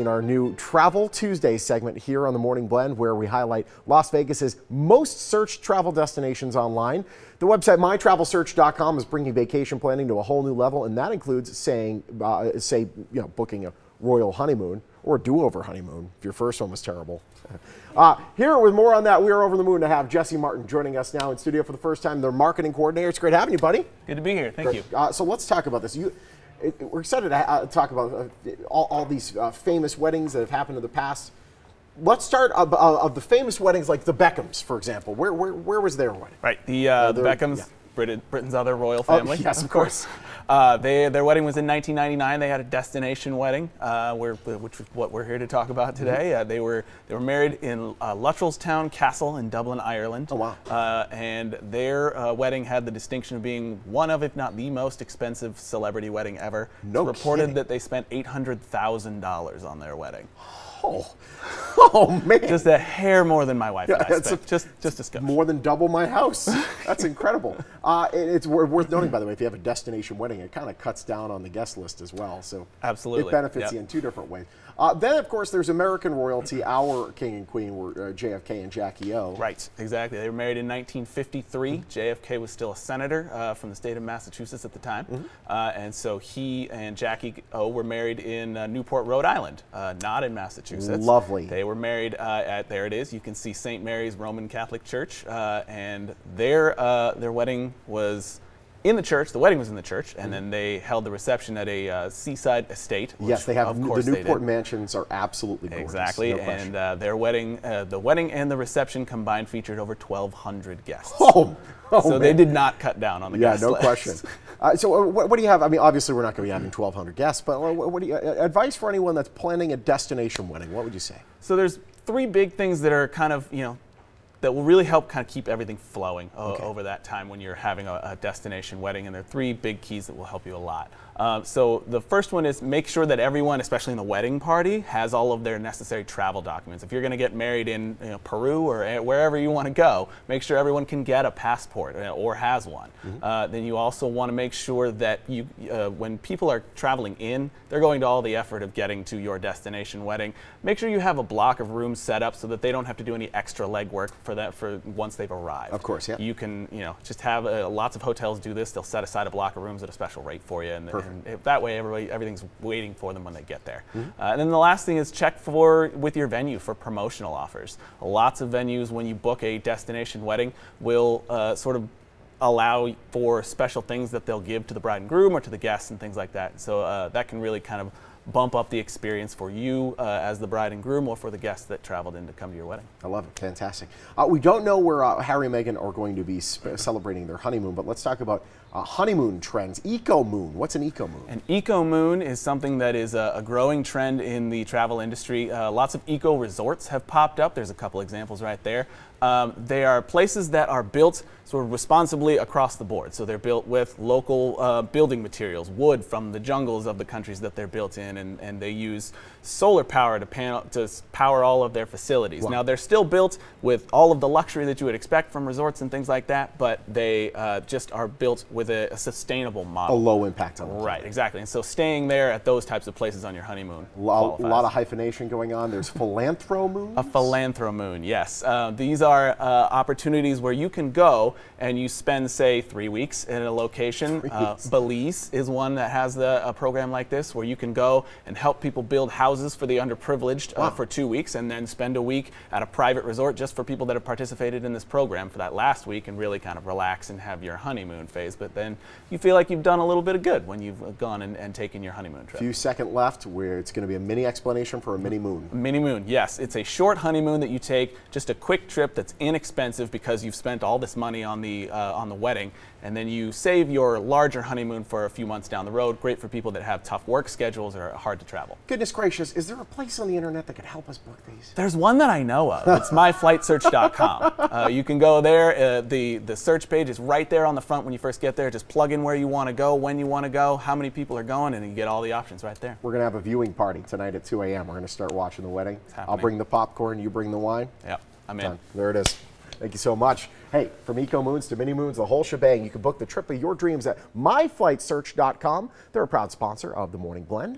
Our new Travel Tuesday segment here on the Morning Blend, where we highlight Las Vegas's most searched travel destinations online. The website mytravelsearch.com is bringing vacation planning to a whole new level, and that includes booking a royal honeymoon or a do-over honeymoon if your first one was terrible. Here with more on that, we are over the moon to have Jesse Martin joining us now in studio for the first time, their marketing coordinator. It's great having you, buddy. Good to be here. Thank you. So let's talk about this. We're excited to talk about all these famous weddings that have happened in the past. Let's start of the famous weddings, like the Beckhams, for example. Where was their wedding? Right, the Beckhams, yeah. Britain's other royal family. Oh, yes, of course. Their wedding was in 1999. They had a destination wedding, which is what we're here to talk about today. Mm-hmm. They were married in Luttrellstown Castle in Dublin, Ireland. Oh, wow. And their wedding had the distinction of being one of, if not the most expensive celebrity wedding ever. No It's reported kidding. that they spent $800,000 on their wedding. Oh man! Just a hair more than my wife and I spent. Just a skosh. More than double my house. That's incredible. It's worth noting, by the way, if you have a destination wedding, it kind of cuts down on the guest list as well. So absolutely, it benefits you in two different ways. Then, of course, there's American royalty. Our king and queen were JFK and Jackie O. Right, exactly. They were married in 1953. JFK was still a senator from the state of Massachusetts at the time. Mm-hmm. And so he and Jackie O were married in Newport, Rhode Island, not in Massachusetts. Lovely. They were married at, there it is, you can see St. Mary's Roman Catholic Church. And their wedding was in the church. The wedding was in the church, and then they held the reception at a seaside estate. Yes, they have. The Newport mansions are absolutely gorgeous. Exactly, no and their wedding, the wedding and the reception combined featured over 1,200 guests. So man. They did not cut down on the guest list. Yeah, no question. So what do you have? I mean, obviously we're not going to be having 1,200 guests, but what do you advice for anyone that's planning a destination wedding? What would you say? So there's three big things that are kind of, that will really help kind of keep everything flowing over that time when you're having a destination wedding, and there are three big keys that will help you a lot. So the first one is make sure that everyone, especially in the wedding party, has all of their necessary travel documents. If you're going to get married in Peru or wherever you want to go, make sure everyone can get a passport or has one. Mm-hmm. Then you also want to make sure that when people are traveling in, they're going to all the effort of getting to your destination wedding. Make sure you have a block of rooms set up so that they don't have to do any extra legwork for once they've arrived. Of course, yeah. You can just have lots of hotels do this. They'll set aside a block of rooms at a special rate for you, and that way everything's waiting for them when they get there. Mm-hmm. And then the last thing is check with your venue for promotional offers. Lots of venues, when you book a destination wedding, will sort of allow for special things that they'll give to the bride and groom or to the guests and things like that. So that can really kind of bump up the experience for you as the bride and groom, or for the guests that traveled in to come to your wedding. I love it. Fantastic. We don't know where Harry and Meghan are going to be celebrating their honeymoon, but let's talk about honeymoon trends. Eco-moon. What's an eco-moon? An eco-moon is something that is a growing trend in the travel industry. Lots of eco-resorts have popped up. There's a couple examples right there. They are places that are built sort of responsibly across the board. So they're built with local building materials, wood from the jungles of the countries that they're built in, and they use solar power to power all of their facilities. Wow. Now, they're still built with all of the luxury that you would expect from resorts and things like that, but they just are built with a sustainable model. A low impact on the planet. Right, exactly. And so staying there at those types of places on your honeymoon qualifies. A lot of hyphenation going on. There's philanthro-moons? A philanthro-moon, yes. These are opportunities where you can go and you spend, say, 3 weeks in a location. Belize is one that has a program like this, where you can go and help people build houses for the underprivileged for 2 weeks, and then spend a week at a private resort just for people that have participated in this program for that last week, and really kind of relax and have your honeymoon phase. But then you feel like you've done a little bit of good when you've gone and taken your honeymoon trip. Few seconds left, where it's going to be a mini explanation for a mini moon. Mini moon, yes. It's a short honeymoon that you take, just a quick trip that's inexpensive because you've spent all this money on the wedding, and then you save your larger honeymoon for a few months down the road. Great for people that have tough work schedules or are hard to travel. Goodness gracious, is there a place on the internet that could help us book these? There's one that I know of. It's myflightsearch.com. You can go there. The search page is right there on the front when you first get there. Just plug in where you want to go, when you want to go, how many people are going, and you get all the options right there. We're going to have a viewing party tonight at 2 a.m. We're going to start watching the wedding. I'll bring the popcorn, you bring the wine. Yep, I'm in. There it is. Thank you so much. Hey, from eco-moons to mini-moons, the whole shebang, you can book the trip of your dreams at myflightsearch.com. They're a proud sponsor of the Morning Blend.